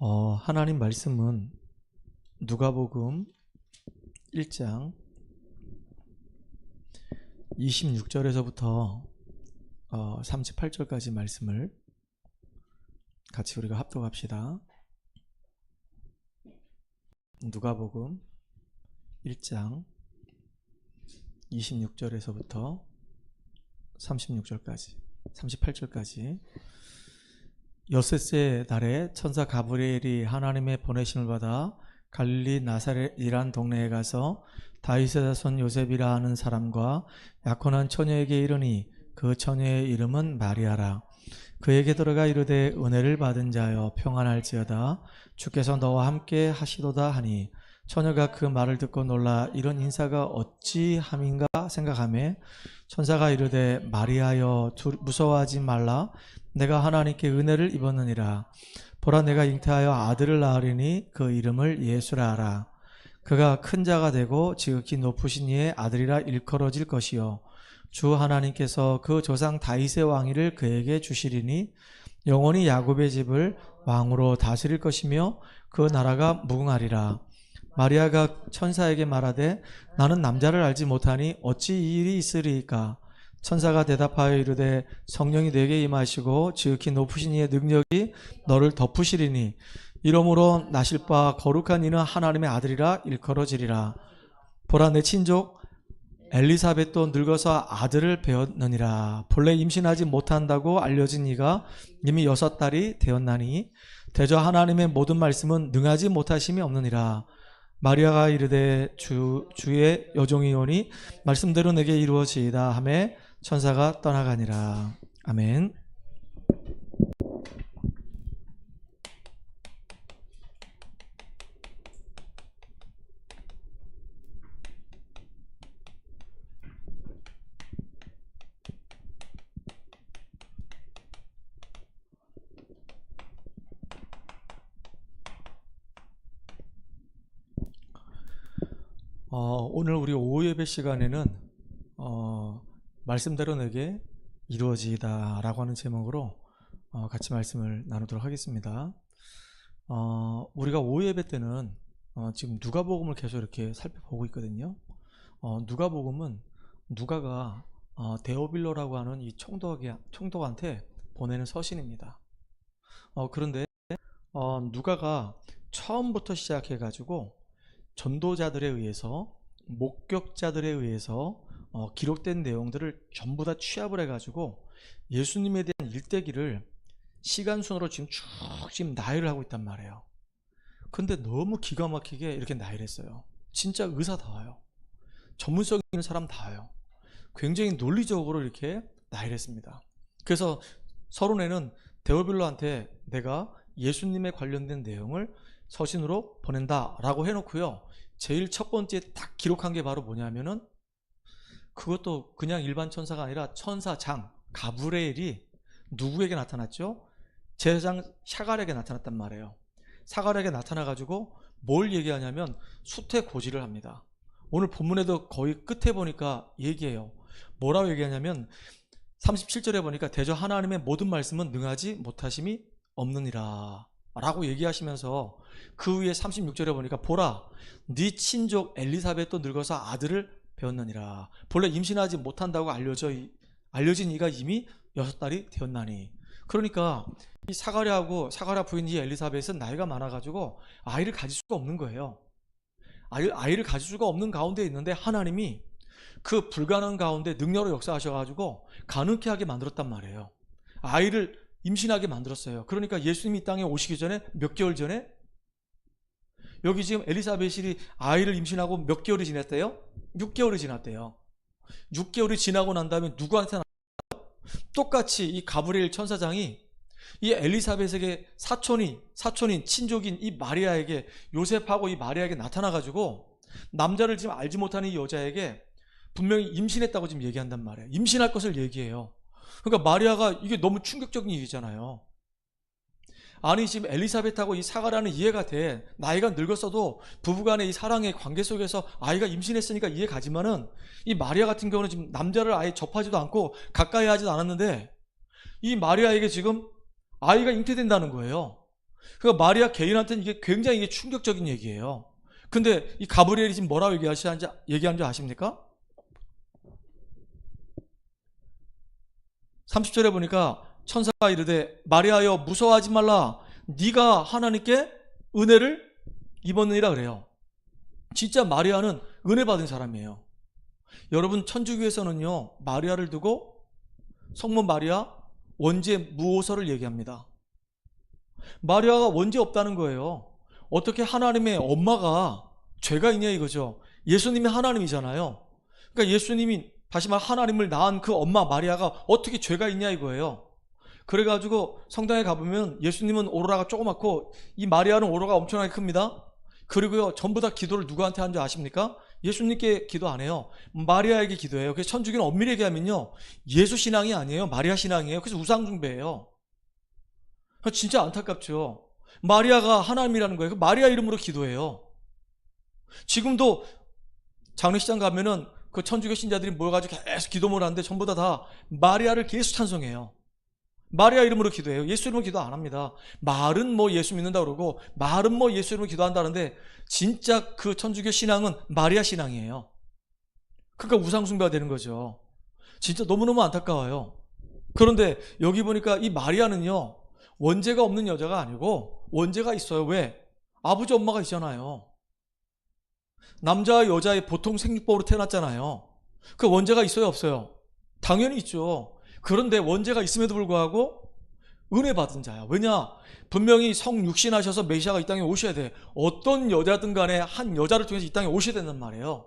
하나님 말씀은 누가복음 1장 26절에서부터 38절까지 말씀을 같이 우리가 합독합시다. 누가복음 1장 26절에서부터 36절까지 38절까지. 엿새째 달에 천사 가브리엘이 하나님의 보내심을 받아 갈릴리 나사렛이란 동네에 가서 다윗의 자손 요셉이라 하는 사람과 약혼한 처녀에게 이르니 그 처녀의 이름은 마리아라. 그에게 들어가 이르되 은혜를 받은 자여 평안할지어다, 주께서 너와 함께 하시도다 하니, 처녀가 그 말을 듣고 놀라 이런 인사가 어찌함인가 생각하며 천사가 이르되 마리아여 무서워하지 말라, 내가 하나님께 은혜를 입었느니라. 보라, 내가 잉태하여 아들을 낳으리니 그 이름을 예수라 하라. 그가 큰 자가 되고 지극히 높으신 이의 아들이라 일컬어질 것이요, 주 하나님께서 그 조상 다윗의 왕위를 그에게 주시리니 영원히 야곱의 집을 왕으로 다스릴 것이며 그 나라가 무궁하리라. 마리아가 천사에게 말하되 나는 남자를 알지 못하니 어찌 이 일이 있으리이까? 천사가 대답하여 이르되 성령이 내게 임하시고 지극히 높으신 이의 능력이 너를 덮으시리니 이러므로 나실 바 거룩한 이는 하나님의 아들이라 일컬어지리라. 보라, 내 친족 엘리사벳도 늙어서 아들을 배었느니라. 본래 임신하지 못한다고 알려진 이가 이미 6달이 되었나니 대저 하나님의 모든 말씀은 능하지 못하심이 없느니라. 마리아가 이르되 주의 여종이오니 말씀대로 내게 이루어지이다 하매 천사가 떠나가니라. 아멘. 오늘 우리 오후 예배 시간에는 말씀대로 내게 이루어지이다 라고 하는 제목으로 같이 말씀을 나누도록 하겠습니다. 우리가 오후 예배 때는 지금 누가복음을 계속 이렇게 살펴보고 있거든요. 누가복음은 누가가 데오빌로라고 하는 이 총독한테 보내는 서신입니다. 그런데 누가가 처음부터 시작해가지고 전도자들에 의해서, 목격자들에 의해서 기록된 내용들을 전부 다 취합을 해가지고 예수님에 대한 일대기를 시간순으로 지금 나열을 하고 있단 말이에요. 근데 너무 기가 막히게 이렇게 나열했어요. 진짜 의사다워요. 전문성 있는 사람다워요. 굉장히 논리적으로 이렇게 나열했습니다. 그래서 서론에는 데오빌로한테 내가 예수님에 관련된 내용을 서신으로 보낸다 라고 해놓고요, 제일 첫 번째 딱 기록한 게 바로 뭐냐면은, 그것도 그냥 일반 천사가 아니라 천사장 가브리엘이 누구에게 나타났죠? 제사장 샤갈에게 나타났단 말이에요. 샤갈에게 나타나가지고 뭘 얘기하냐면 수태고지를 합니다. 오늘 본문에도 거의 끝에 보니까 얘기해요. 뭐라고 얘기하냐면 37절에 보니까 대저 하나님의 모든 말씀은 능하지 못하심이 없느니라 라고 얘기하시면서 그 위에 36절에 보니까 보라, 네 친족 엘리사벳도 늙어서 아들을 배웠느니라. 본래 임신하지 못한다고 알려진 이가 이미 6달이 되었나니. 그러니까 이 사가랴 부인 이 엘리사벳은 나이가 많아가지고 아이를 가질 수가 없는 거예요. 아이를 가질 수가 없는 가운데 있는데 하나님이 그 불가능한 가운데 능력으로 역사하셔가지고 가능케 하게 만들었단 말이에요. 아이를 임신하게 만들었어요. 그러니까 예수님이 이 땅에 오시기 전에 몇 개월 전에, 여기 지금 엘리사벳이 아이를 임신하고 몇 개월이 지났대요? 6개월이 지났대요. 6개월이 지나고 난 다음에 누구한테 나타나요? 똑같이 이 가브리엘 천사장이 이 엘리사벳에게 사촌인 친족인 이 마리아에게, 요셉하고 이 마리아에게 나타나가지고 남자를 지금 알지 못하는 이 여자에게 분명히 임신했다고 지금 얘기한단 말이에요. 임신할 것을 얘기해요. 그러니까 마리아가, 이게 너무 충격적인 일이잖아요. 아니 지금 엘리사벳하고 이 사가라는 이해가 돼. 나이가 늙었어도 부부간의 이 사랑의 관계 속에서 아이가 임신했으니까 이해가지만은, 이 마리아 같은 경우는 지금 남자를 아예 접하지도 않고 가까이 하지도 않았는데 이 마리아에게 지금 아이가 잉태된다는 거예요. 그러니까 마리아 개인한테는 이게 굉장히 이게 충격적인 얘기예요. 근데 이 가브리엘이 지금 뭐라고 얘기하는 줄 아십니까? 30절에 보니까 천사가 이르되 마리아여 무서워하지 말라. 네가 하나님께 은혜를 입었느니라 그래요. 진짜 마리아는 은혜 받은 사람이에요. 여러분 천주교에서는요 마리아를 두고 성모 마리아 원죄 무오설을 얘기합니다. 마리아가 원죄 없다는 거예요. 어떻게 하나님의 엄마가 죄가 있냐 이거죠. 예수님이 하나님이잖아요. 그러니까 예수님이 다시 말 하나님을 낳은 그 엄마 마리아가 어떻게 죄가 있냐 이거예요. 그래가지고 성당에 가보면 예수님은 오로라가 조그맣고 이 마리아는 오로라가 엄청나게 큽니다. 그리고요 전부 다 기도를 누구한테 하는 줄 아십니까? 예수님께 기도 안 해요. 마리아에게 기도해요. 그래서 천주교는 엄밀히 얘기하면요 예수 신앙이 아니에요. 마리아 신앙이에요. 그래서 우상 숭배예요. 진짜 안타깝죠. 마리아가 하나님이라는 거예요. 마리아 이름으로 기도해요. 지금도 장례식장 가면은 그 천주교 신자들이 모여가지고 계속 기도를 하는데 전부 다 마리아를 계속 찬송해요. 마리아 이름으로 기도해요. 예수 이름으로 기도 안 합니다. 말은 뭐 예수 믿는다 그러고 말은 뭐 예수 이름으로 기도한다는데 진짜 그 천주교 신앙은 마리아 신앙이에요. 그러니까 우상숭배가 되는 거죠. 진짜 너무너무 안타까워요. 그런데 여기 보니까 이 마리아는요 원죄가 없는 여자가 아니고 원죄가 있어요. 왜? 아버지 엄마가 있잖아요. 남자와 여자의 보통 생육법으로 태어났잖아요. 그 원죄가 있어요 없어요? 당연히 있죠. 그런데 원죄가 있음에도 불구하고 은혜 받은 자야. 왜냐? 분명히 성육신하셔서 메시아가 이 땅에 오셔야 돼. 어떤 여자든 간에 한 여자를 통해서 이 땅에 오셔야 된단 말이에요.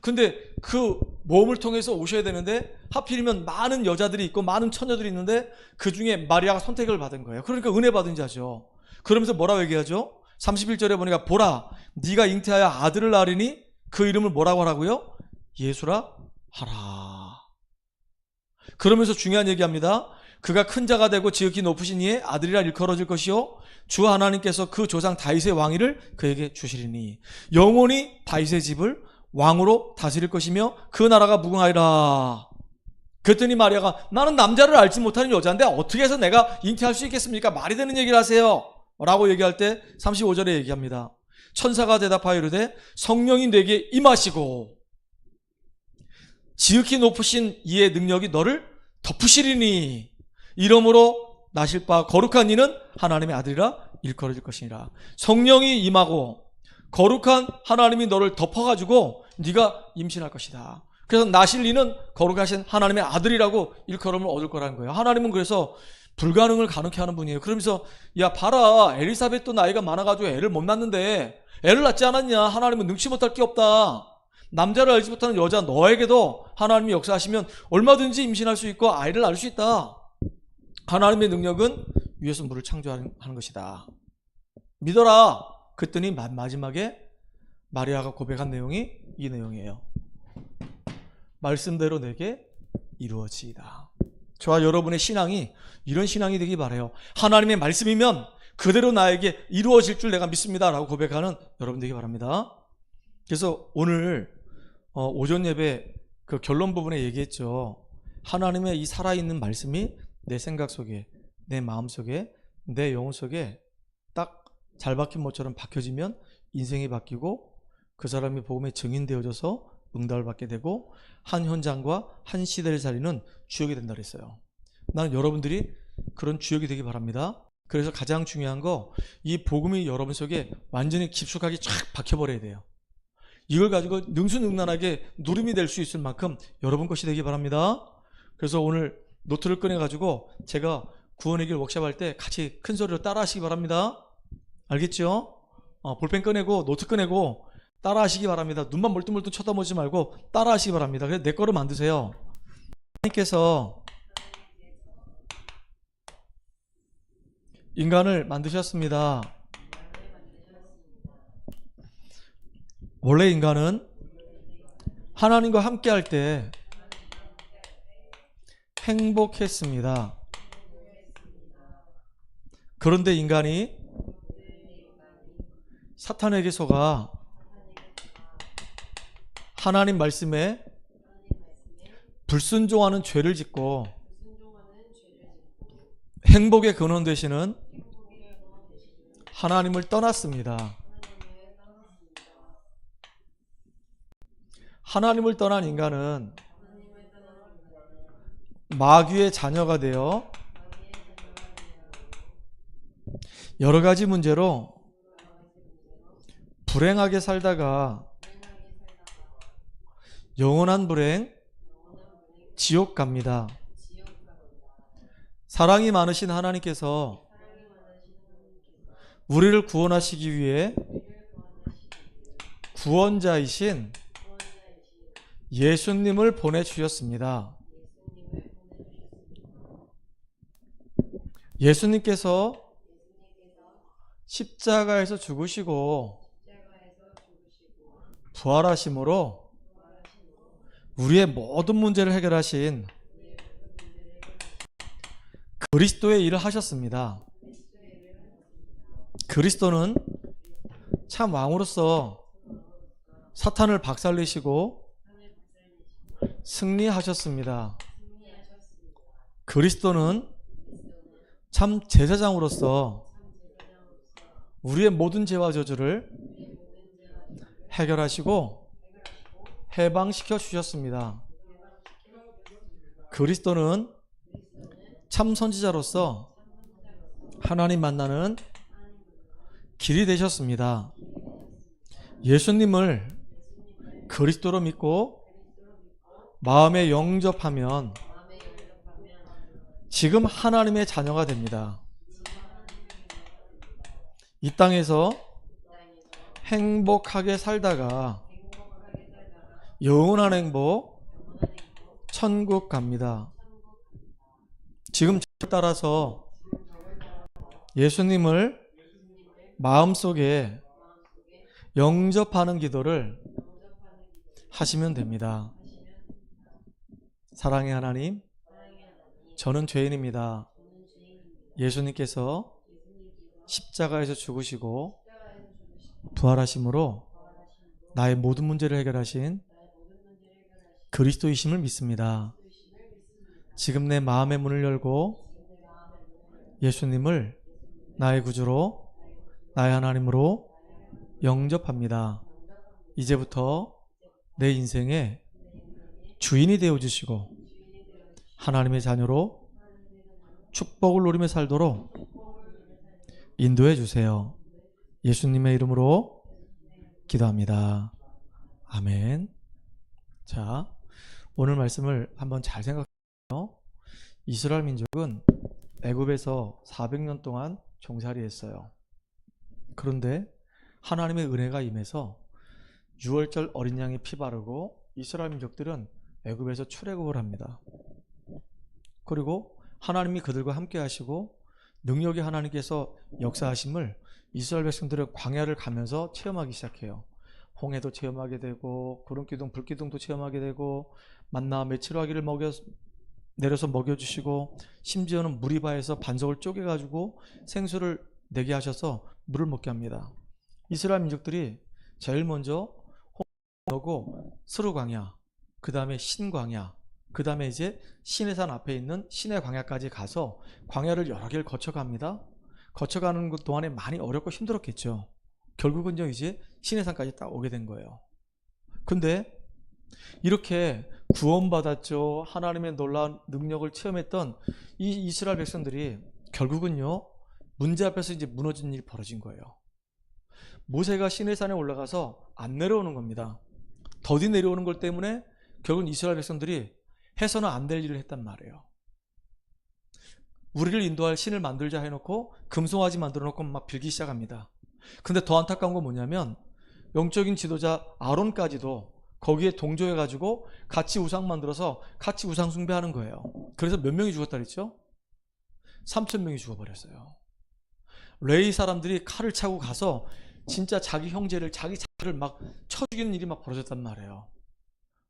근데 그 모험을 통해서 오셔야 되는데 하필이면 많은 여자들이 있고 많은 처녀들이 있는데 그 중에 마리아가 선택을 받은 거예요. 그러니까 은혜 받은 자죠. 그러면서 뭐라고 얘기하죠? 31절에 보니까 보라 네가 잉태하여 아들을 낳으리니 그 이름을 뭐라고 하라고요? 예수라 하라. 그러면서 중요한 얘기합니다. 그가 큰 자가 되고 지극히 높으신 이의 아들이라 일컬어질 것이요 주 하나님께서 그 조상 다윗의 왕위를 그에게 주시리니 영원히 다윗의 집을 왕으로 다스릴 것이며 그 나라가 무궁하리라. 그랬더니 마리아가 나는 남자를 알지 못하는 여자인데 어떻게 해서 내가 잉태할 수 있겠습니까? 말이 되는 얘기를 하세요 라고 얘기할 때 35절에 얘기합니다. 천사가 대답하여 이르되 성령이 내게 임하시고 지극히 높으신 이의 능력이 너를 덮으시리니 이러므로 나실 바 거룩한 이는 하나님의 아들이라 일컬어질 것이니라. 성령이 임하고 거룩한 하나님이 너를 덮어가지고 네가 임신할 것이다. 그래서 나실 이는 거룩하신 하나님의 아들이라고 일컬음을 얻을 거라는 거예요. 하나님은 그래서 불가능을 가능케 하는 분이에요. 그러면서 야 봐라 엘리사벳도 나이가 많아가지고 애를 못 낳는데 애를 낳지 않았냐. 하나님은 능치 못할 게 없다. 남자를 알지 못하는 여자 너에게도 하나님이 역사하시면 얼마든지 임신할 수 있고 아이를 낳을 수 있다. 하나님의 능력은 위에서 물을 창조하는 것이다. 믿어라. 그랬더니 마지막에 마리아가 고백한 내용이 이 내용이에요. 말씀대로 내게 이루어지이다. 저와 여러분의 신앙이 이런 신앙이 되기 바라요. 하나님의 말씀이면 그대로 나에게 이루어질 줄 내가 믿습니다 라고 고백하는 여러분 되기 바랍니다. 그래서 오늘 오전 예배 그 결론 부분에 얘기했죠. 하나님의 이 살아있는 말씀이 내 생각 속에 내 마음 속에 내 영혼 속에 딱 잘 박힌 못처럼 박혀지면 인생이 바뀌고 그 사람이 복음의 증인되어져서 응답을 받게 되고 한 현장과 한 시대를 살리는 주역이 된다 그랬어요. 나는 여러분들이 그런 주역이 되기 바랍니다. 그래서 가장 중요한 거 이 복음이 여러분 속에 완전히 깊숙하게 쫙 박혀버려야 돼요. 이걸 가지고 능수능란하게 누름이 될 수 있을 만큼 여러분 것이 되기 바랍니다. 그래서 오늘 노트를 꺼내가지고 제가 구원의 길 워크숍할 때 같이 큰 소리로 따라 하시기 바랍니다. 알겠죠? 볼펜 꺼내고 노트 꺼내고 따라 하시기 바랍니다. 눈만 멀뚱멀뚱 쳐다보지 말고 따라 하시기 바랍니다. 그래서 내 거로 만드세요. 하나님께서 인간을 만드셨습니다. 원래 인간은 하나님과 함께 할 때 행복했습니다. 그런데 인간이 사탄에게 속아 하나님 말씀에 불순종하는 죄를 짓고 행복의 근원 되시는 하나님을 떠났습니다. 하나님을 떠난 인간은 마귀의 자녀가 되어 여러 가지 문제로 불행하게 살다가 영원한 불행, 지옥 갑니다. 사랑이 많으신 하나님께서 우리를 구원하시기 위해 구원자이신 예수님을 보내주셨습니다. 예수님께서 십자가에서 죽으시고 부활하심으로 우리의 모든 문제를 해결하신 그리스도의 일을 하셨습니다. 그리스도는 참 왕으로서 사탄을 박살내시고 승리하셨습니다. 그리스도는 참 제사장으로서 우리의 모든 죄와 저주를 해결하시고 해방시켜 주셨습니다. 그리스도는 참 선지자로서 하나님 만나는 길이 되셨습니다. 예수님을 그리스도로 믿고 마음에 영접하면 지금 하나님의 자녀가 됩니다. 이 땅에서 행복하게 살다가 영원한 행복, 천국 갑니다. 지금 저를 따라서 예수님을 마음속에 영접하는 기도를 하시면 됩니다. 사랑의 하나님, 저는 죄인입니다. 예수님께서 십자가에서 죽으시고 부활하심으로 나의 모든 문제를 해결하신 그리스도이심을 믿습니다. 지금 내 마음의 문을 열고 예수님을 나의 구주로, 나의 하나님으로 영접합니다. 이제부터 내 인생의 주인이 되어주시고 하나님의 자녀로 축복을 누리며 살도록 인도해 주세요. 예수님의 이름으로 기도합니다. 아멘. 자, 오늘 말씀을 한번 잘 생각해요. 이스라엘 민족은 애굽에서 400년 동안 종살이했어요. 그런데 하나님의 은혜가 임해서 6월절 어린 양의 피 바르고 이스라엘 민족들은 애굽에서 출애굽을 합니다. 그리고 하나님이 그들과 함께 하시고 능력의 하나님께서 역사하심을 이스라엘 백성들의 광야를 가면서 체험하기 시작해요. 홍해도 체험하게 되고 구름기둥, 불기둥도 체험하게 되고 만나 메추라기를 내려서 먹여주시고 심지어는 무리바에서 반석을 쪼개가지고 생수를 내게 하셔서 물을 먹게 합니다. 이스라엘 민족들이 제일 먼저 홍해고 스루 광야, 그 다음에 신광야, 그 다음에 이제 시내산 앞에 있는 시내 광야까지 가서 광야를 여러 개를 거쳐갑니다. 거쳐가는 것 동안에 많이 어렵고 힘들었겠죠. 결국은 이제 시내산까지 딱 오게 된 거예요. 근데 이렇게 구원받았죠. 하나님의 놀라운 능력을 체험했던 이 이스라엘 백성들이 결국은요, 문제 앞에서 이제 무너진 일이 벌어진 거예요. 모세가 시내산에 올라가서 안 내려오는 겁니다. 더디 내려오는 것 때문에 결국은 이스라엘 백성들이 해서는 안 될 일을 했단 말이에요. 우리를 인도할 신을 만들자 해놓고 금송아지 만들어 놓고 막 빌기 시작합니다. 근데 더 안타까운 건 뭐냐면 영적인 지도자 아론까지도 거기에 동조해가지고 같이 우상 만들어서 같이 우상 숭배하는 거예요. 그래서 몇 명이 죽었다 그랬죠? 3,000명이 죽어버렸어요. 레위 사람들이 칼을 차고 가서 진짜 자기 형제를, 자기 자를 막 쳐 죽이는 일이 막 벌어졌단 말이에요.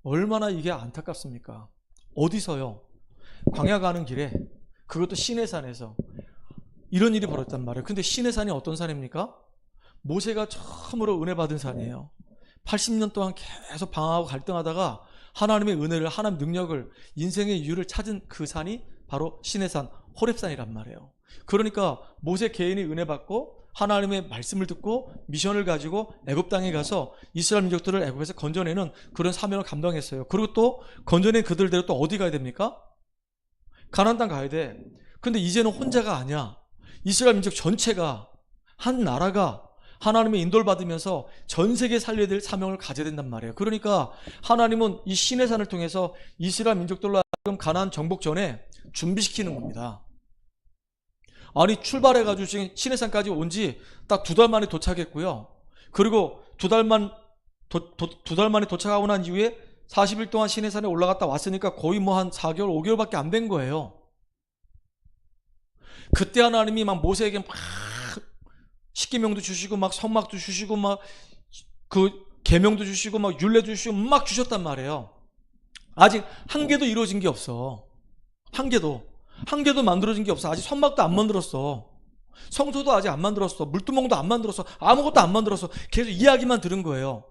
얼마나 이게 안타깝습니까? 어디서요? 광야 가는 길에, 그것도 시내산에서 이런 일이 벌어졌단 말이에요. 근데 시내산이 어떤 산입니까? 모세가 처음으로 은혜 받은 산이에요. 80년 동안 계속 방황하고 갈등하다가 하나님의 은혜를, 하나님의 능력을, 인생의 이유를 찾은 그 산이 바로 시내산, 호렙산이란 말이에요. 그러니까 모세 개인이 은혜 받고 하나님의 말씀을 듣고 미션을 가지고 애굽 땅에 가서 이스라엘 민족들을 애굽에서 건져내는 그런 사명을 감당했어요. 그리고 또 건져낸 그들대로 또 어디 가야 됩니까? 가나안 땅 가야 돼. 근데 이제는 혼자가 아니야. 이스라엘 민족 전체가, 한 나라가 하나님의 인도를 받으면서 전 세계에 살려야 될 사명을 가져야 된단 말이에요. 그러니까 하나님은 이 시내산을 통해서 이스라엘 민족들로 하여금 가나안 정복 전에 준비시키는 겁니다. 아니, 출발해가지고 지금 시내산까지 온 지 딱 2달 만에 도착했고요. 그리고 2달 만에 도착하고 난 이후에 40일 동안 시내산에 올라갔다 왔으니까 거의 뭐 한 4개월, 5개월밖에 안 된 거예요. 그때 하나님이 막 모세에게 막 십계명도 주시고 막 성막도 주시고 막 그 계명도 주시고 막 율례도 주시고 막 주셨단 말이에요. 아직 한 개도 이루어진 게 없어. 한 개도 만들어진 게 없어. 아직 성막도 안 만들었어. 성소도 아직 안 만들었어. 물두멍도 안 만들었어. 아무것도 안 만들었어. 계속 이야기만 들은 거예요.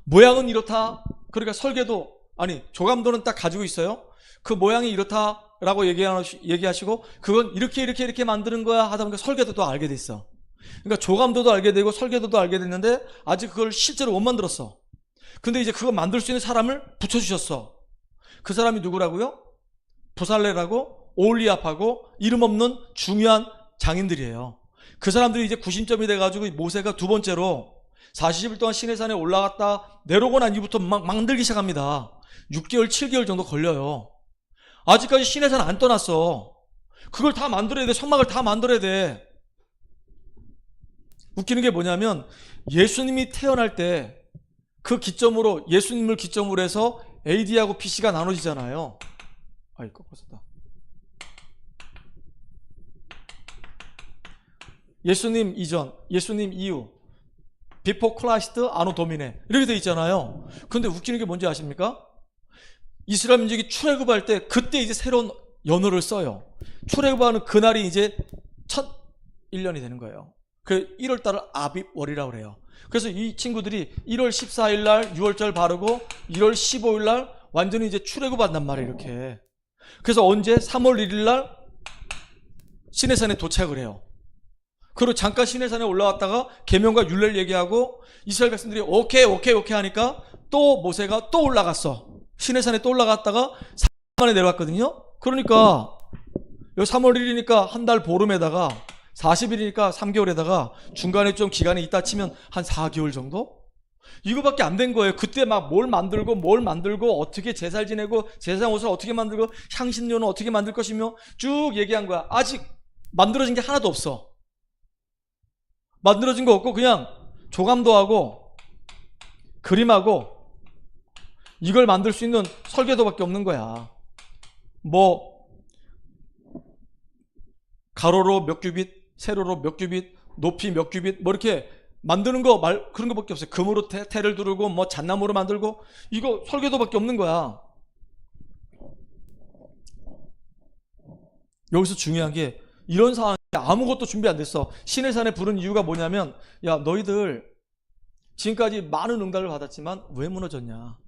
모양은 이렇다. 그러니까 설계도, 아니 조감도는 딱 가지고 있어요. 그 모양이 이렇다라고 얘기하시고 그건 이렇게 만드는 거야 하다 보니까 설계도도 알게 됐어. 그러니까 조감도도 알게 되고 설계도도 알게 됐는데 아직 그걸 실제로 못 만들었어. 근데 이제 그거 만들 수 있는 사람을 붙여주셨어. 그 사람이 누구라고요? 부살레라고 오홀리압하고 이름 없는 중요한 장인들이에요. 그 사람들이 이제 구심점이 돼가지고 모세가 2번째로 40일 동안 시내산에 올라갔다 내려오고 난 이후부터 막 만들기 시작합니다. 6개월, 7개월 정도 걸려요. 아직까지 시내산 안 떠났어. 그걸 다 만들어야 돼. 성막을 다 만들어야 돼. 웃기는 게 뭐냐면 예수님이 태어날 때 그 기점으로, 예수님을 기점으로 해서 AD하고 BC가 나눠지잖아요. 아이, 꺾었다. 예수님 이전, 예수님 이후, Before Christ, Anno Domini 이렇게 돼 있잖아요. 근데 웃기는 게 뭔지 아십니까? 이스라엘 민족이 출애굽할 때 그때 이제 새로운 연호를 써요. 출애굽하는 그날이 이제 첫 1년이 되는 거예요. 그 1월달을 아빕월이라고 그래요. 그래서 이 친구들이 1월 14일 날 6월절 바르고 1월 15일 날 완전히 이제 출애굽한단 말이에요. 이렇게. 그래서 언제? 3월 1일 날 시내산에 도착을 해요. 그리고 잠깐 시내산에 올라왔다가 계명과 율례를 얘기하고 이스라엘 백성들이 오케이 하니까 또 모세가 또 올라갔어. 시내산에 또 올라갔다가 3일 만에 내려왔거든요. 그러니까 여기 3월 1일이니까 한 달 보름에다가 40일이니까 3개월에다가 중간에 좀 기간이 있다 치면 한 4개월 정도? 이거밖에 안 된 거예요. 그때 막 뭘 만들고 어떻게 제사를 지내고 제사 옷을 어떻게 만들고 향신료는 어떻게 만들 것이며 쭉 얘기한 거야. 아직 만들어진 게 하나도 없어. 만들어진 거 없고 그냥 조감도 하고 그림하고 이걸 만들 수 있는 설계도밖에 없는 거야. 뭐 가로로 몇 규빗, 세로로 몇 규빗, 높이 몇 규빗 뭐 이렇게 만드는 거 그런 거밖에 없어요. 금으로 태를 두르고 뭐 잣나무로 만들고 이거 설계도밖에 없는 거야. 여기서 중요한 게 이런 상황에 아무것도 준비 안 됐어. 시내산에 부른 이유가 뭐냐면 야, 너희들 지금까지 많은 응답을 받았지만 왜 무너졌냐.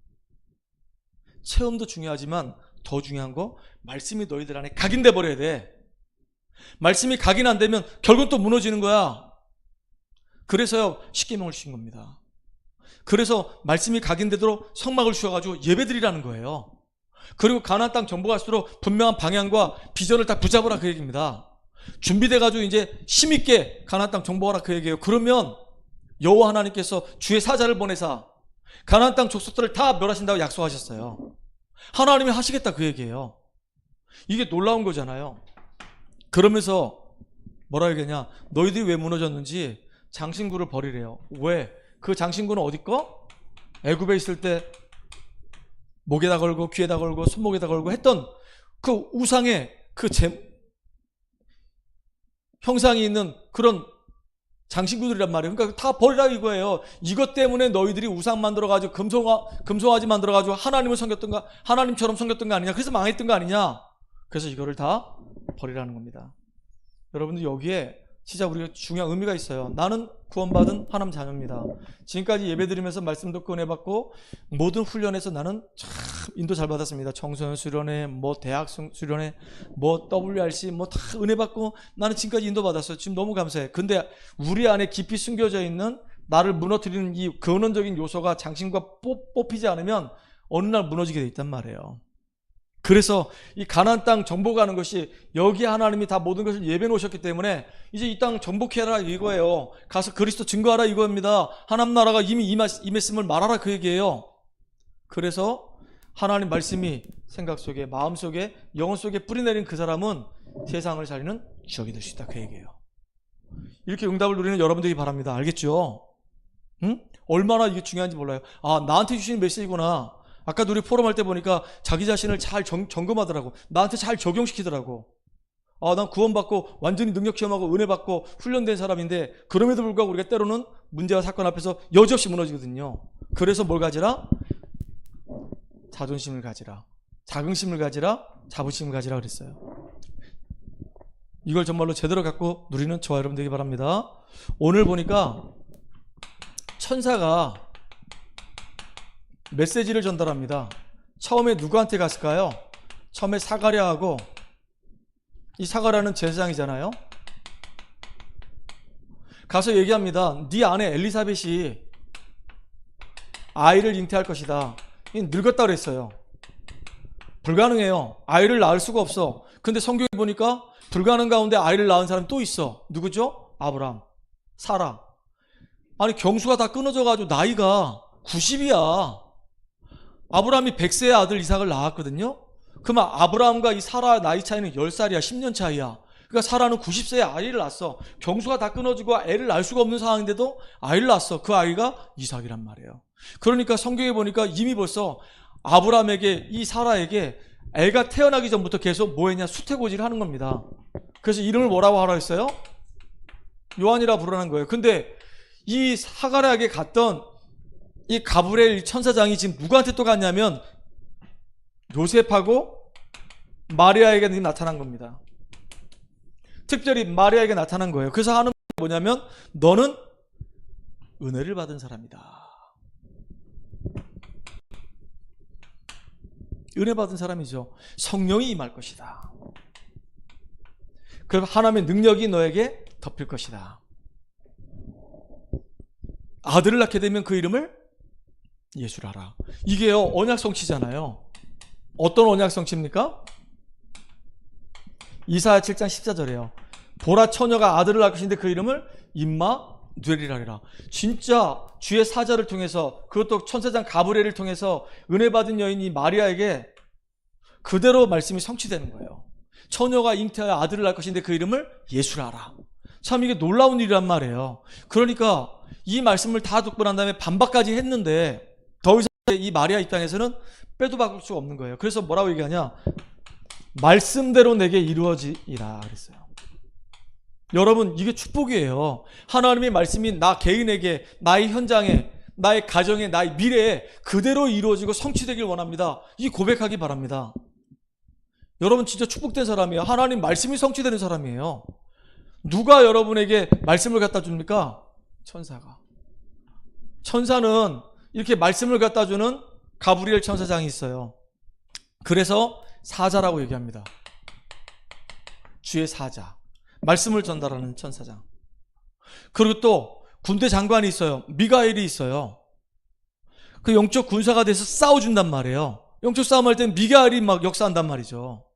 체험도 중요하지만 더 중요한 거 말씀이 너희들 안에 각인돼 버려야 돼. 말씀이 각인 안 되면 결국은 또 무너지는 거야. 그래서요, 십계명을 주신 겁니다. 그래서 말씀이 각인되도록 성막을 주셔가지고 예배드리라는 거예요. 그리고 가나안 땅 정복할수록 분명한 방향과 비전을 다 붙잡으라 그 얘기입니다. 준비돼가지고 이제 힘있게 가나안 땅 정복하라 그 얘기예요. 그러면 여호와 하나님께서 주의 사자를 보내사 가나안 땅 족속들을 다 멸하신다고 약속하셨어요. 하나님이 하시겠다 그 얘기예요. 이게 놀라운 거잖아요. 그러면서 뭐라 해야겠냐, 너희들이 왜 무너졌는지 장신구를 버리래요. 왜? 그 장신구는 어디 거? 애굽에 있을 때 목에다 걸고 귀에다 걸고 손목에다 걸고 했던 그 우상의 그 형상이 있는 그런 장신구들이란 말이에요. 그러니까 다 버리라 이거예요. 이것 때문에 너희들이 우상 만들어가지고 금송아지 만들어가지고 하나님을 섬겼던가, 하나님처럼 섬겼던 거 아니냐, 그래서 망했던 거 아니냐. 그래서 이거를 다 버리라는 겁니다. 여러분들 여기에 진짜 우리가 중요한 의미가 있어요. 나는 구원받은 하나님 자녀입니다. 지금까지 예배드리면서 말씀 듣고 은혜 받고 모든 훈련에서 나는 참 인도 잘 받았습니다. 청소년 수련회, 뭐 대학 수련회, 뭐 WRC 뭐 다 은혜 받고 나는 지금까지 인도 받았어요. 지금 너무 감사해. 근데 우리 안에 깊이 숨겨져 있는 나를 무너뜨리는 이 근원적인 요소가 장신과 뽑히지 않으면 어느 날 무너지게 돼 있단 말이에요. 그래서 이 가나안 땅 정복하는 것이 여기 하나님이 다 모든 것을 예배해 놓으셨기 때문에 이제 이 땅 정복해라 이거예요. 가서 그리스도 증거하라 이거입니다. 하나님 나라가 이미 임했음을 말하라 그 얘기예요. 그래서 하나님 말씀이 생각 속에, 마음 속에, 영혼 속에 뿌리내린 그 사람은 세상을 살리는 주역이 될 수 있다 그 얘기예요. 이렇게 응답을 누리는 여러분들이 바랍니다. 알겠죠? 응? 얼마나 이게 중요한지 몰라요. 아, 나한테 주시는 메시지구나. 아까도 우리 포럼할 때 보니까 자기 자신을 잘 점검하더라고. 나한테 잘 적용시키더라고. 아, 난 구원받고 완전히 능력 시험하고 은혜 받고 훈련된 사람인데 그럼에도 불구하고 우리가 때로는 문제와 사건 앞에서 여지없이 무너지거든요. 그래서 뭘 가지라? 자존심을 가지라. 자긍심을 가지라. 자부심을 가지라 그랬어요. 이걸 정말로 제대로 갖고 누리는 저와 여러분 되기 바랍니다. 오늘 보니까 천사가 메시지를 전달합니다. 처음에 누구한테 갔을까요? 처음에 사가랴하고, 이 사가랴는 제사장이잖아요. 가서 얘기합니다. 네 아내 엘리사벳이 아이를 잉태할 것이다. 늙었다 그랬어요. 불가능해요. 아이를 낳을 수가 없어. 근데 성경에 보니까 불가능 가운데 아이를 낳은 사람이 또 있어. 누구죠? 아브람, 사라. 아니 경수가 다 끊어져가지고 나이가 90이야. 아브라함이 100세의 아들 이삭을 낳았거든요. 그러면 아브라함과 이 사라 나이 차이는 10살이야. 10년 차이야. 그러니까 사라는 90세에 아이를 낳았어. 경수가 다 끊어지고 애를 낳을 수가 없는 상황인데도 아이를 낳았어. 그 아이가 이삭이란 말이에요. 그러니까 성경에 보니까 이미 벌써 아브라함에게, 이 사라에게 애가 태어나기 전부터 계속 뭐 했냐? 수태고지를 하는 겁니다. 그래서 이름을 뭐라고 하라 했어요? 요한이라 부르는 거예요. 근데 이 사가랴에게 갔던 이 가브리엘 천사장이 지금 누구한테 또 갔냐면 요셉하고 마리아에게 나타난 겁니다. 특별히 마리아에게 나타난 거예요. 그래서 하는 말이 뭐냐면 너는 은혜를 받은 사람이다. 은혜 받은 사람이죠. 성령이 임할 것이다. 그럼 하나님의 능력이 너에게 덮일 것이다. 아들을 낳게 되면 그 이름을 예수라라. 이게요 언약 성취잖아요. 어떤 언약 성취입니까? 이사야 7장 14절이에요. 보라 처녀가 아들을 낳을 것인데 그 이름을 임마누엘이라. 진짜 주의 사자를 통해서, 그것도 천사장 가브리엘을 통해서 은혜 받은 여인이 마리아에게 그대로 말씀이 성취되는 거예요. 처녀가 잉태하여 아들을 낳을 것인데 그 이름을 예수라라. 참 이게 놀라운 일이란 말이에요. 그러니까 이 말씀을 다 듣고 난 다음에 반박까지 했는데 더 이상 이 마리아 입장에서는 빼도 박을 수가 없는 거예요. 그래서 뭐라고 얘기하냐? 말씀대로 내게 이루어지리라 그랬어요. 여러분 이게 축복이에요. 하나님의 말씀이 나 개인에게, 나의 현장에, 나의 가정에, 나의 미래에 그대로 이루어지고 성취되길 원합니다. 이 고백하기 바랍니다. 여러분 진짜 축복된 사람이에요. 하나님 말씀이 성취되는 사람이에요. 누가 여러분에게 말씀을 갖다 줍니까? 천사가. 천사는 이렇게 말씀을 갖다 주는 가브리엘 천사장이 있어요. 그래서 사자라고 얘기합니다. 주의 사자. 말씀을 전달하는 천사장. 그리고 또 군대 장관이 있어요. 미가엘이 있어요. 그 영적 군사가 돼서 싸워준단 말이에요. 영적 싸움할 땐 미가엘이 막 역사한단 말이죠.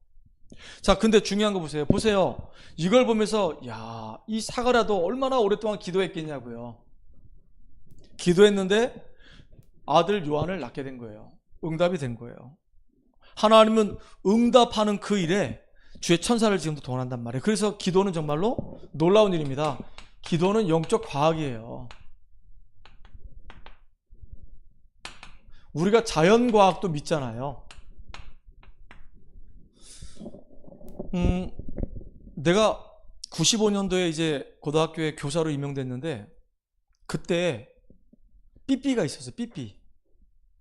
자, 근데 중요한 거 보세요. 보세요. 이걸 보면서 야, 이 사가랴도 얼마나 오랫동안 기도했겠냐고요. 기도했는데 아들 요한을 낳게 된 거예요. 응답이 된 거예요. 하나님은 응답하는 그 일에 주의 천사를 지금도 동원한단 말이에요. 그래서 기도는 정말로 놀라운 일입니다. 기도는 영적 과학이에요. 우리가 자연과학도 믿잖아요. 내가 95년도에 이제 고등학교에 교사로 임명됐는데 그때 삐삐가 있었어요. 삐삐.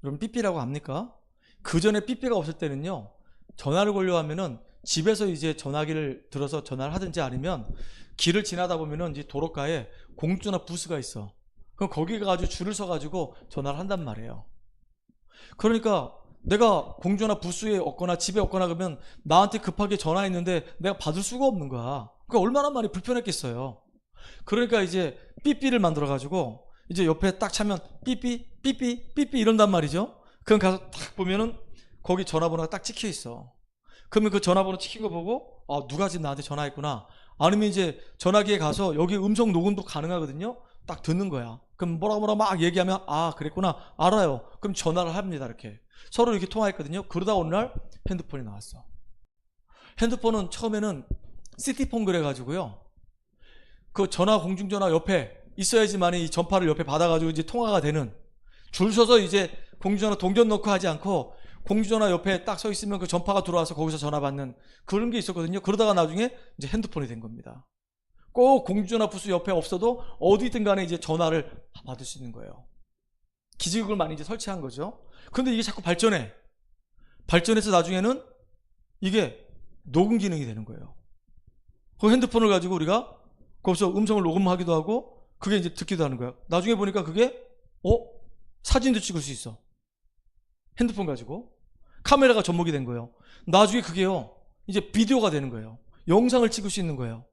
여러분 삐삐라고 압니까? 그 전에 삐삐가 없을 때는요, 전화를 걸려 하면은 집에서 이제 전화기를 들어서 전화를 하든지 아니면 길을 지나다 보면은 이제 도로가에 공중전화 부스가 있어. 그럼 거기 가가지고 줄을 서가지고 전화를 한단 말이에요. 그러니까 내가 공중전화 부스에 없거나 집에 없거나 그러면 나한테 급하게 전화했는데 내가 받을 수가 없는 거야. 그러니까 얼마나 많이 불편했겠어요. 그러니까 이제 삐삐를 만들어가지고 이제 옆에 딱 차면 삐삐 삐삐 삐삐 이런단 말이죠. 그럼 가서 딱 보면은 거기 전화번호가 딱 찍혀 있어. 그러면 그 전화번호 찍힌 거 보고 아, 누가 지금 나한테 전화했구나. 아니면 이제 전화기에 가서 여기 음성 녹음도 가능하거든요. 딱 듣는 거야. 그럼 뭐라 막 얘기하면 아, 그랬구나, 알아요. 그럼 전화를 합니다. 이렇게 서로 이렇게 통화했거든요. 그러다 어느 날 핸드폰이 나왔어. 핸드폰은 처음에는 시티폰 그래가지고요, 그 전화 공중전화 옆에 있어야지만 이 전파를 옆에 받아가지고 이제 통화가 되는, 줄 서서 이제 공중전화 동전 넣고 하지 않고 공중전화 옆에 딱 서 있으면 그 전파가 들어와서 거기서 전화 받는 그런 게 있었거든요. 그러다가 나중에 이제 핸드폰이 된 겁니다. 꼭 공중전화 부스 옆에 없어도 어디든 간에 이제 전화를 받을 수 있는 거예요. 기지국을 많이 이제 설치한 거죠. 근데 이게 자꾸 발전해서 나중에는 이게 녹음 기능이 되는 거예요. 그 핸드폰을 가지고 우리가 거기서 음성을 녹음하기도 하고 그게 이제 듣기도 하는 거예요. 나중에 보니까 그게 사진도 찍을 수 있어. 핸드폰 가지고 카메라가 접목이 된 거예요. 나중에 그게요 이제 비디오가 되는 거예요. 영상을 찍을 수 있는 거예요.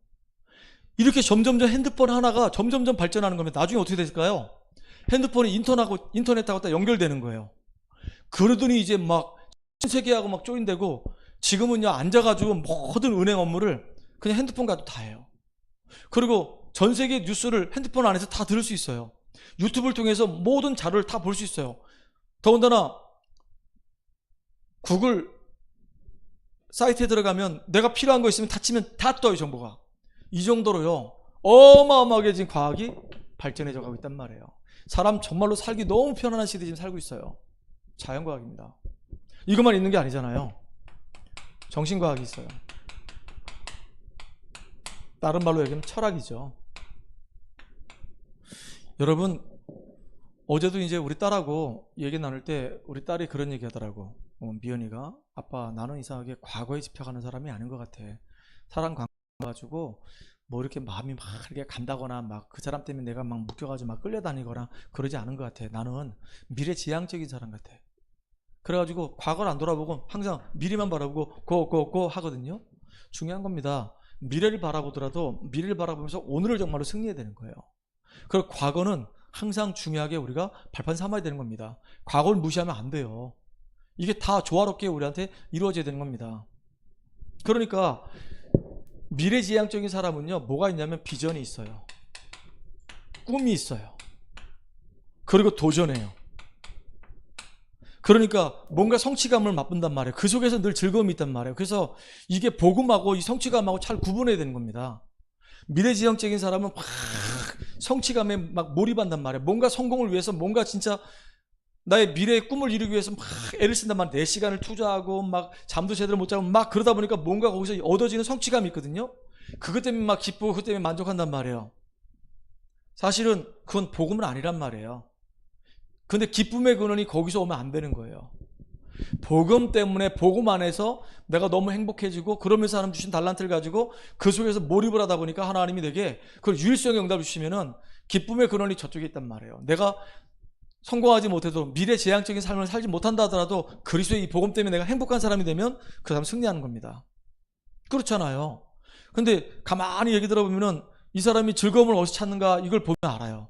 이렇게 점점점 핸드폰 하나가 점점점 발전하는 거면 나중에 어떻게 될까요? 핸드폰이 인터넷하고 딱 연결되는 거예요. 그러더니 이제 막 세계하고 막 조인되고, 지금은요 앉아가지고 모든 은행 업무를 그냥 핸드폰 가지고 다 해요. 그리고 전 세계 뉴스를 핸드폰 안에서 다 들을 수 있어요. 유튜브를 통해서 모든 자료를 다 볼 수 있어요. 더군다나 구글 사이트에 들어가면 내가 필요한 거 있으면 다 치면 다 떠요, 정보가. 이 정도로요 어마어마하게 지금 과학이 발전해져 가고 있단 말이에요. 사람 정말로 살기 너무 편안한 시대에 지금 살고 있어요. 자연과학입니다. 이것만 있는 게 아니잖아요. 정신과학이 있어요. 다른 말로 얘기하면 철학이죠. 여러분, 어제도 이제 우리 딸하고 얘기 나눌 때 우리 딸이 그런 얘기 하더라고. 미연이가, 아빠 나는 이상하게 과거에 집착하는 사람이 아닌 것 같아. 사람 가지고 뭐 이렇게 마음이 막 이렇게 간다거나 막 그 사람 때문에 내가 막 묶여가지고 막 끌려다니거나 그러지 않은 것 같아. 나는 미래지향적인 사람 같아. 그래가지고 과거를 안 돌아보고 항상 미래만 바라보고 고 하거든요. 중요한 겁니다. 미래를 바라보더라도 미래를 바라보면서 오늘을 정말로 승리해야 되는 거예요. 그리고 과거는 항상 중요하게 우리가 발판 삼아야 되는 겁니다. 과거를 무시하면 안 돼요. 이게 다 조화롭게 우리한테 이루어져야 되는 겁니다. 그러니까 미래지향적인 사람은요 뭐가 있냐면 비전이 있어요. 꿈이 있어요. 그리고 도전해요. 그러니까 뭔가 성취감을 맛본단 말이에요. 그 속에서 늘 즐거움이 있단 말이에요. 그래서 이게 복음하고 이 성취감하고 잘 구분해야 되는 겁니다. 미래지향적인 사람은 막 성취감에 막 몰입한단 말이에요. 뭔가 성공을 위해서, 뭔가 진짜 나의 미래의 꿈을 이루기 위해서 막 애를 쓴단 말이에요. 내 시간을 투자하고 막 잠도 제대로 못 자고 막 그러다 보니까 뭔가 거기서 얻어지는 성취감이 있거든요. 그것 때문에 막 기쁘고 그것 때문에 만족한단 말이에요. 사실은 그건 복음은 아니란 말이에요. 근데 기쁨의 근원이 거기서 오면 안 되는 거예요. 복음 때문에, 복음 안에서 내가 너무 행복해지고 그러면서 하나님 주신 달란트를 가지고 그 속에서 몰입을 하다 보니까 하나님이 내게 그 유일성의 응답을 주시면은 기쁨의 근원이 저쪽에 있단 말이에요. 내가 성공하지 못해도 미래지향적인 삶을 살지 못한다 하더라도 그리스도의 이 복음 때문에 내가 행복한 사람이 되면 그 사람 승리하는 겁니다. 그렇잖아요. 근데 가만히 얘기 들어보면은 이 사람이 즐거움을 어디서 찾는가 이걸 보면 알아요.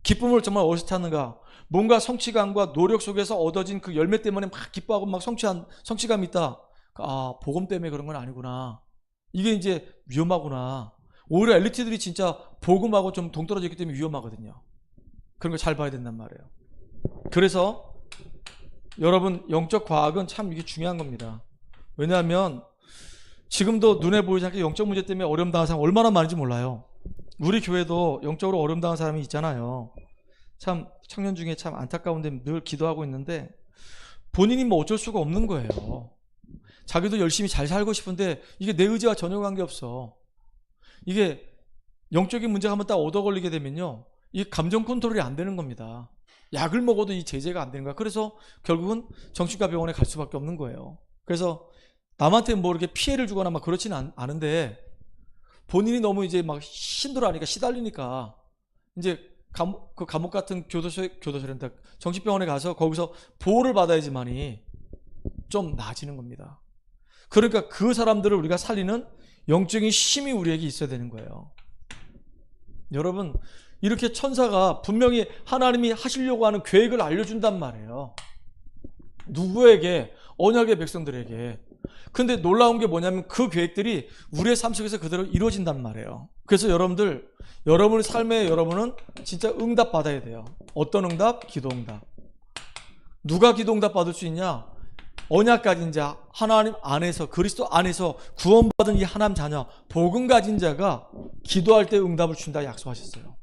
기쁨을 정말 어디서 찾는가. 뭔가 성취감과 노력 속에서 얻어진 그 열매 때문에 막 기뻐하고 막 성취감이 있다. 아, 복음 때문에 그런 건 아니구나. 이게 이제 위험하구나. 오히려 엘리트들이 진짜 복음하고 좀 동떨어져 있기 때문에 위험하거든요. 그런 걸 잘 봐야 된단 말이에요. 그래서 여러분, 영적 과학은 참 이게 중요한 겁니다. 왜냐하면 지금도 눈에 보이지 않게 영적 문제 때문에 어려움 당한 사람 얼마나 많은지 몰라요. 우리 교회도 영적으로 어려움 당한 사람이 있잖아요. 참 청년 중에 참 안타까운데 늘 기도하고 있는데 본인이 뭐 어쩔 수가 없는 거예요. 자기도 열심히 잘 살고 싶은데 이게 내 의지와 전혀 관계없어. 이게 영적인 문제가 한번 딱 얻어 걸리게 되면요, 이 감정 컨트롤이 안 되는 겁니다. 약을 먹어도 이 제재가 안 되는 거야. 그래서 결국은 정신과 병원에 갈 수밖에 없는 거예요. 그래서 남한테 뭐 이렇게 피해를 주거나 막 그렇지는 않은데 본인이 너무 이제 막 힘들어하니까, 시달리니까 이제 그 감옥 같은 교도소란다, 정신병원에 가서 거기서 보호를 받아야지만이 좀 나아지는 겁니다. 그러니까 그 사람들을 우리가 살리는 영적인 힘이 우리에게 있어야 되는 거예요. 여러분, 이렇게 천사가 분명히 하나님이 하시려고 하는 계획을 알려준단 말이에요. 누구에게? 언약의 백성들에게. 근데 놀라운 게 뭐냐면 그 계획들이 우리의 삶 속에서 그대로 이루어진단 말이에요. 그래서 여러분들, 여러분의 삶에 여러분은 진짜 응답 받아야 돼요. 어떤 응답? 기도 응답. 누가 기도 응답 받을 수 있냐? 언약 가진 자, 하나님 안에서, 그리스도 안에서 구원받은 이 하나님 자녀, 복음 가진 자가 기도할 때 응답을 준다 약속하셨어요.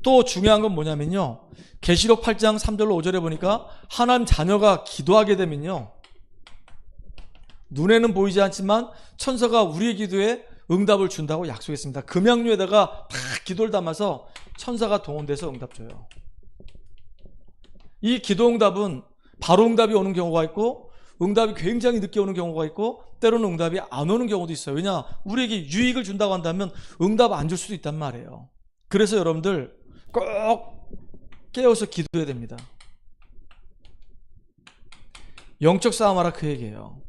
또 중요한 건 뭐냐면요, 계시록 8장 3절로 5절에 보니까 하나님 자녀가 기도하게 되면요, 눈에는 보이지 않지만 천사가 우리의 기도에 응답을 준다고 약속했습니다. 금양류에다가 다 기도를 담아서 천사가 동원돼서 응답 줘요. 이 기도 응답은 바로 응답이 오는 경우가 있고, 응답이 굉장히 늦게 오는 경우가 있고, 때로는 응답이 안 오는 경우도 있어요. 왜냐? 우리에게 유익을 준다고 한다면 응답 안 줄 수도 있단 말이에요. 그래서 여러분들 꼭 깨어서 기도해야 됩니다. 영적 싸움하라 그 얘기예요.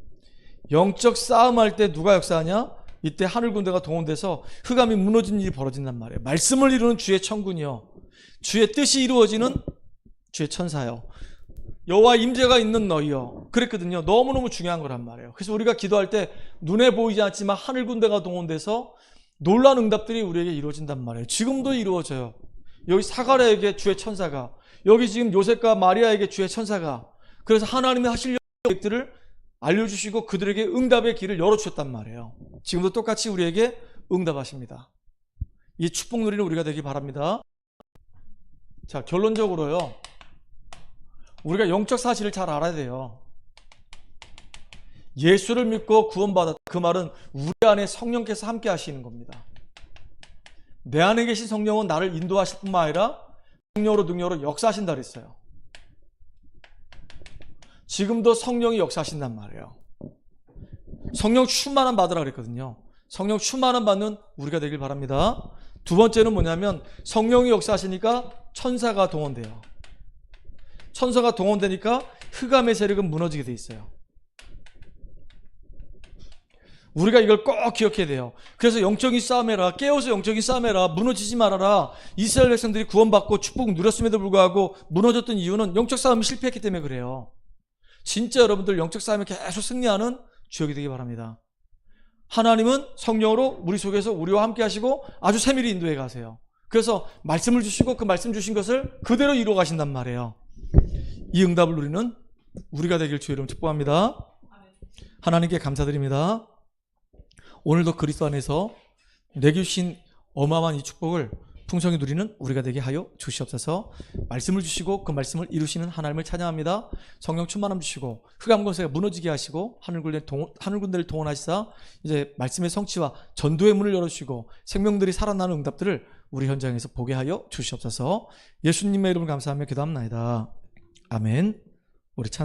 영적 싸움할 때 누가 역사하냐? 이때 하늘 군대가 동원돼서 흑암이 무너진 일이 벌어진단 말이에요. 말씀을 이루는 주의 천군이요, 주의 뜻이 이루어지는 주의 천사요, 여호와 임재가 있는 너희요. 그랬거든요. 너무너무 중요한 거란 말이에요. 그래서 우리가 기도할 때 눈에 보이지 않지만 하늘 군대가 동원돼서 놀라운 응답들이 우리에게 이루어진단 말이에요. 지금도 이루어져요. 여기 사가랴에게 주의 천사가, 여기 지금 요셉과 마리아에게 주의 천사가, 그래서 하나님이 하실 계획들을 알려주시고 그들에게 응답의 길을 열어주셨단 말이에요. 지금도 똑같이 우리에게 응답하십니다. 이 축복 누리는 우리가 되기 바랍니다. 자, 결론적으로요, 우리가 영적 사실을 잘 알아야 돼요. 예수를 믿고 구원받았다, 그 말은 우리 안에 성령께서 함께 하시는 겁니다. 내 안에 계신 성령은 나를 인도하실 뿐만 아니라 성령으로 능력으로 역사하신다 그랬어요. 지금도 성령이 역사하신단 말이에요. 성령 충만함 받으라 그랬거든요. 성령 충만함 받는 우리가 되길 바랍니다. 두 번째는 뭐냐면 성령이 역사하시니까 천사가 동원돼요. 천사가 동원되니까 흑암의 세력은 무너지게 돼 있어요. 우리가 이걸 꼭 기억해야 돼요. 그래서 영적인 싸움해라, 깨어서 영적인 싸움해라, 무너지지 말아라. 이스라엘 백성들이 구원받고 축복 누렸음에도 불구하고 무너졌던 이유는 영적 싸움이 실패했기 때문에 그래요. 진짜 여러분들 영적 싸움에 계속 승리하는 주역이 되기 바랍니다. 하나님은 성령으로 우리 속에서 우리와 함께 하시고 아주 세밀히 인도해 가세요. 그래서 말씀을 주시고 그 말씀 주신 것을 그대로 이루어 가신단 말이에요. 이 응답을 누리는 우리가 되길 주의 이름 축복합니다. 하나님께 감사드립니다. 오늘도 그리스도 안에서 내게 주신 어마어마한 이 축복을 풍성히 누리는 우리가 되게 하여 주시옵소서. 말씀을 주시고 그 말씀을 이루시는 하나님을 찬양합니다. 성령 충만함 주시고 흑암 권세가 무너지게 하시고 하늘 군대를 동원하시사 이제 말씀의 성취와 전도의 문을 열어주시고 생명들이 살아나는 응답들을 우리 현장에서 보게 하여 주시옵소서. 예수님의 이름을 감사하며 기도합나이다. 아멘. 우리 찬송